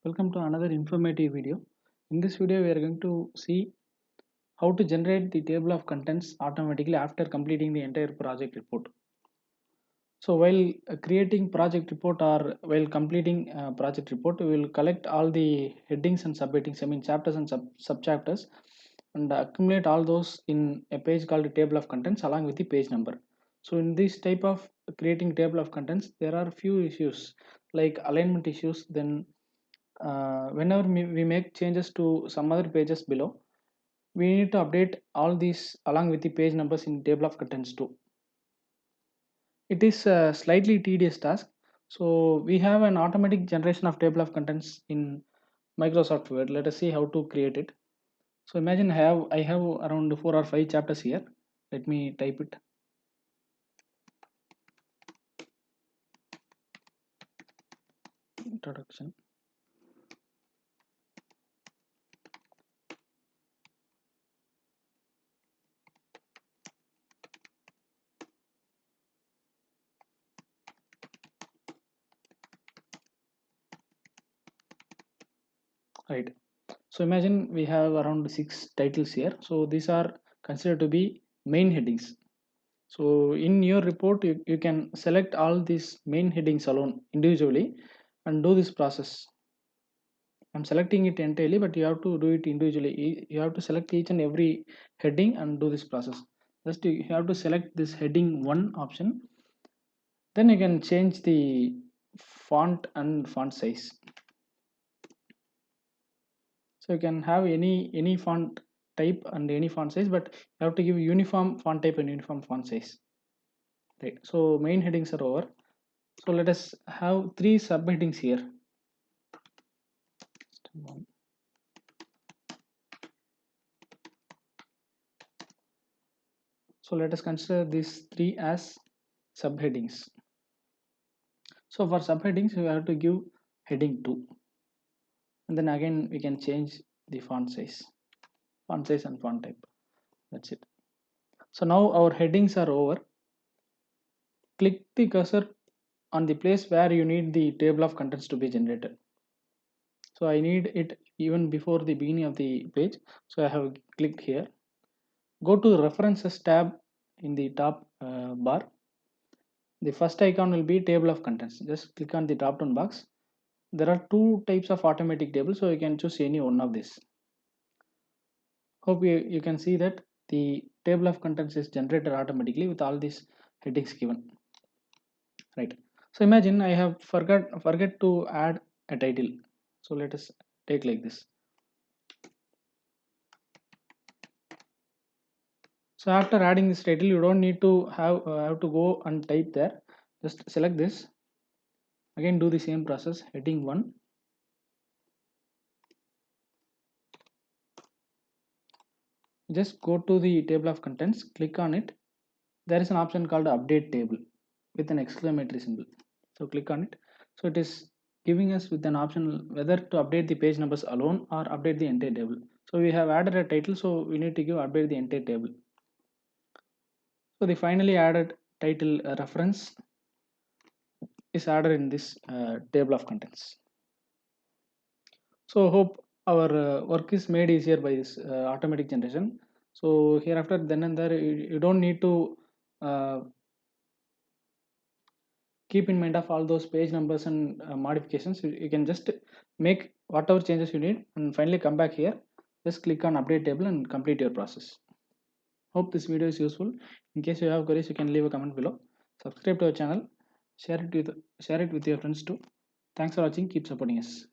Welcome to another informative video. In this video we are going to see how to generate the table of contents automatically after completing the entire project report. So while creating project report or while completing project report, we will collect all the headings and subheadings, I mean chapters and subchapters, and accumulate all those in a page called table of contents along with the page number. So in this type of creating table of contents, there are few issues like alignment issues. Then whenever we make changes to some other pages below, we need to update all these along with the page numbers in table of contents too. It is a slightly tedious task. So we have an automatic generation of table of contents in Microsoft Word. Let us see how to create it. So imagine I have around 4 or 5 chapters here. Let me type it. Introduction. Right. So imagine we have around 6 titles here. So these are considered to be main headings. So in your report, you can select all these main headings alone individually and do this process. I'm selecting it entirely, but you have to do it individually. You have to select each and every heading and do this process. Just you have to select this heading 1 option. Then you can change the font and font size. So you can have any font type and any font size, but you have to give uniform font type and uniform font size. Right. So main headings are over. So let us have 3 subheadings here. So let us consider these 3 as subheadings. So for subheadings, we have to give heading 2, and then again we can change the font size and font type. That's it. So now our headings are over. Click the cursor on the place where you need the table of contents to be generated. So I need it even before the beginning of the page. So I have clicked here. Go to references tab in the top bar. The first icon will be table of contents. Just click on the drop down box. There are 2 types of automatic tables, so you can choose any one of these. Hope you can see that the table of contents is generated automatically with all these headings given. Right. So imagine I have forget to add a title. So let us take like this. So after adding this title, you don't need to have to go and type there. Just select this. Again, do the same process. Heading 1. Just go to the table of contents. Click on it. There is an option called update table with an exclamatory symbol. So click on it. So it is giving us with an option whether to update the page numbers alone or update the entire table. So we have added a title, so we need to give update the entire table. So the finally added title reference is added in this table of contents. So hope our work is made easier by this automatic generation. So hereafter, then and there, you don't need to keep in mind of all those page numbers and modifications. You can just make whatever changes you need and finally come back here. Just click on update table and complete your process. Hope this video is useful. In case you have queries, you can leave a comment below. Subscribe to our channel. Share it with your friends too. Thanks for watching. Keep supporting us.